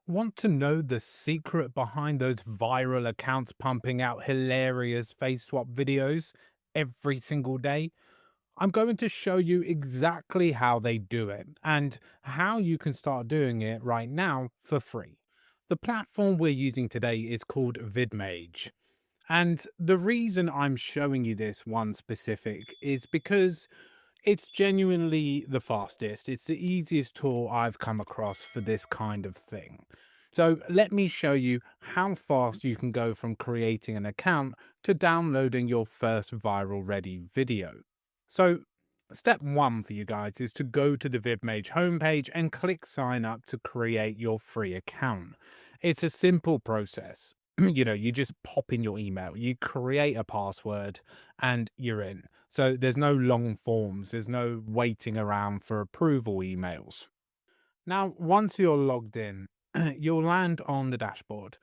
Want to know the secret behind those viral accounts pumping out hilarious face swap videos every single day? I'm going to show you exactly how they do it and how you can start doing it right now for free. The platform we're using today is called VidMage. And the reason I'm showing you this one specific is because it's genuinely the fastest. It's the easiest tool I've come across for this kind of thing. So let me show you how fast you can go from creating an account to downloading your first viral ready video. So step one for you guys is to go to the VidMage homepage and click sign up to create your free account. It's a simple process. You just pop in your email, you create a password, and you're in. So there's no long forms, there's no waiting around for approval emails. Now, once you're logged in, you'll land on the dashboard.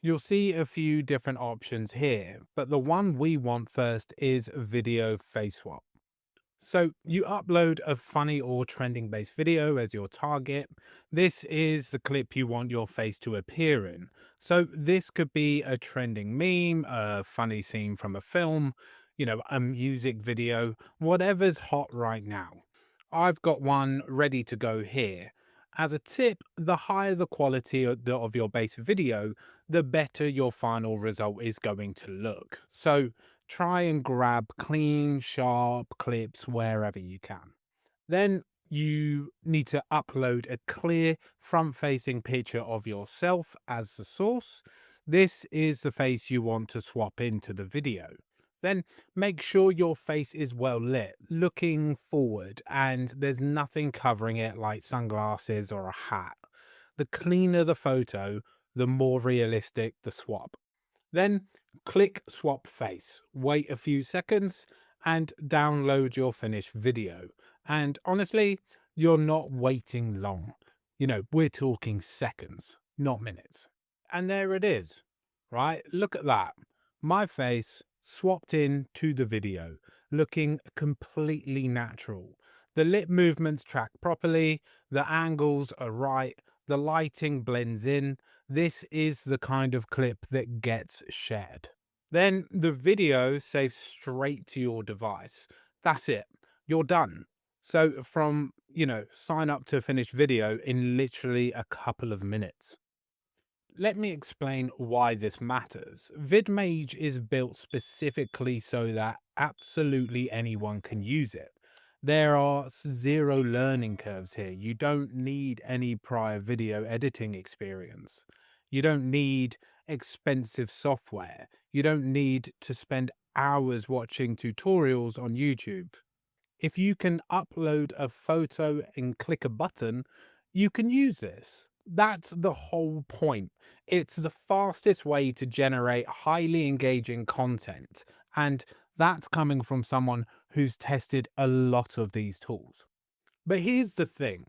You'll see a few different options here, but the one we want first is video face swap. So you upload a funny or trending based video as your target. This is the clip you want your face to appear in. So this could be a trending meme, a funny scene from a film, a music video, whatever's hot right now. I've got one ready to go here. As a tip, the higher the quality of your base video, the better your final result is going to look. So try and grab clean, sharp clips wherever you can. Then you need to upload a clear front facing picture of yourself as the source. This is the face you want to swap into the video. Then make sure your face is well lit, looking forward, and there's nothing covering it like sunglasses or a hat. The cleaner the photo, the more realistic the swap. Then click swap face, wait a few seconds, and download your finished video. And honestly, you're not waiting long. We're talking seconds, not minutes. And there it is, right? Look at that. My face swapped in to the video, looking completely natural. The lip movements track properly, the angles are right, the lighting blends in. This is the kind of clip that gets shared. Then the video saves straight to your device. That's it. You're done. So from, sign up to finish video in literally a couple of minutes. Let me explain why this matters. VidMage is built specifically so that absolutely anyone can use it. There are zero learning curves here. You don't need any prior video editing experience. You don't need expensive software. You don't need to spend hours watching tutorials on YouTube. If you can upload a photo and click a button, you can use this. That's the whole point. It's the fastest way to generate highly engaging content. And that's coming from someone who's tested a lot of these tools. But here's the thing.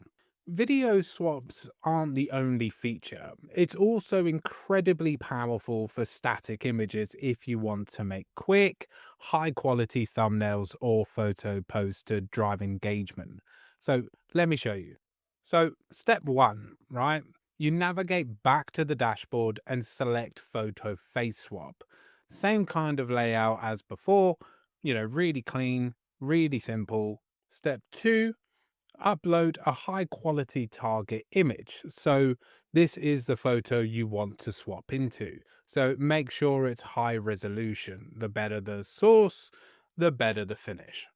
Video swaps aren't the only feature. It's also incredibly powerful for static images if you want to make quick, high quality thumbnails or photo posts to drive engagement. So let me show you. So step one, right? You navigate back to the dashboard and select photo face swap. Same kind of layout as before, really clean, really simple. Step two, upload a high quality target image. So this is the photo you want to swap into. So make sure it's high resolution. The better the source, the better the finish.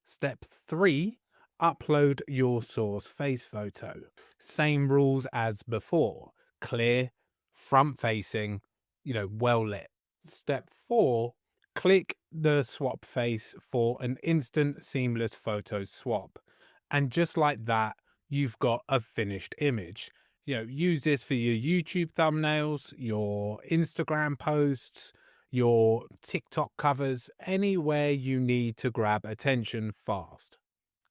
Step three, upload your source face photo. Same rules as before. Clear, front facing, well lit. Step four, click the swap face for an instant seamless photo swap. And just like that, you've got a finished image. Use this for your YouTube thumbnails, your Instagram posts, your TikTok covers, anywhere you need to grab attention fast.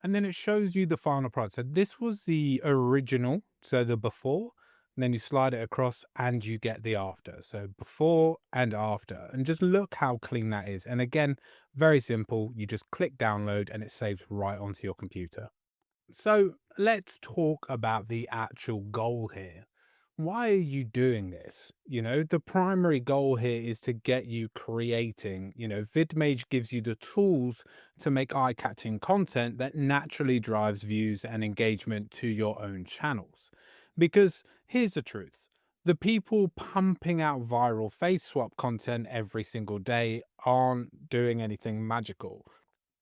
And then it shows you the final product. So this was the original, so the before, and then you slide it across and you get the after. So before and after, and just look how clean that is. And again, very simple. You just click download and it saves right onto your computer. So let's talk about the actual goal here. Why are you doing this? The primary goal here is to get you creating. VidMage gives you the tools to make eye-catching content that naturally drives views and engagement to your own channels. Because here's the truth. The people pumping out viral face swap content every single day aren't doing anything magical.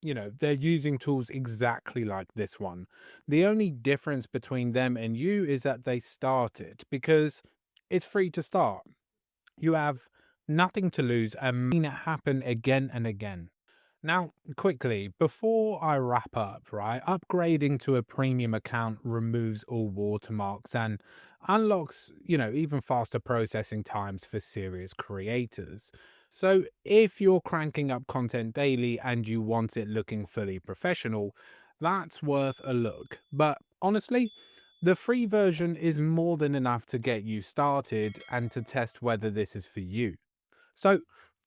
They're using tools exactly like this one. The only difference between them and you is that they started because it's free to start. You have nothing to lose and seen it happen again and again. Now, quickly, before I wrap up, right, upgrading to a premium account removes all watermarks and unlocks, even faster processing times for serious creators. So, if you're cranking up content daily and you want it looking fully professional, that's worth a look. But honestly, the free version is more than enough to get you started and to test whether this is for you. So,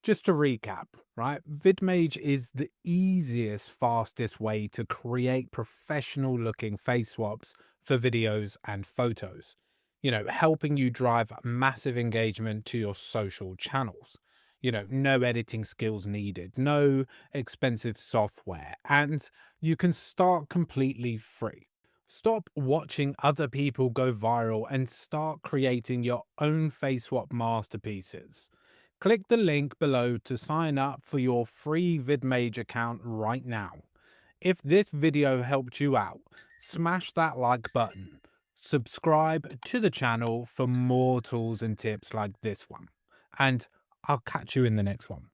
just to recap, right? VidMage is the easiest, fastest way to create professional looking face swaps for videos and photos, helping you drive massive engagement to your social channels. No editing skills needed, no expensive software, and you can start completely free. Stop watching other people go viral and start creating your own face swap masterpieces. Click the link below to sign up for your free VidMage account right now. If this video helped you out, smash that like button. Subscribe to the channel for more tools and tips like this one. And I'll catch you in the next one.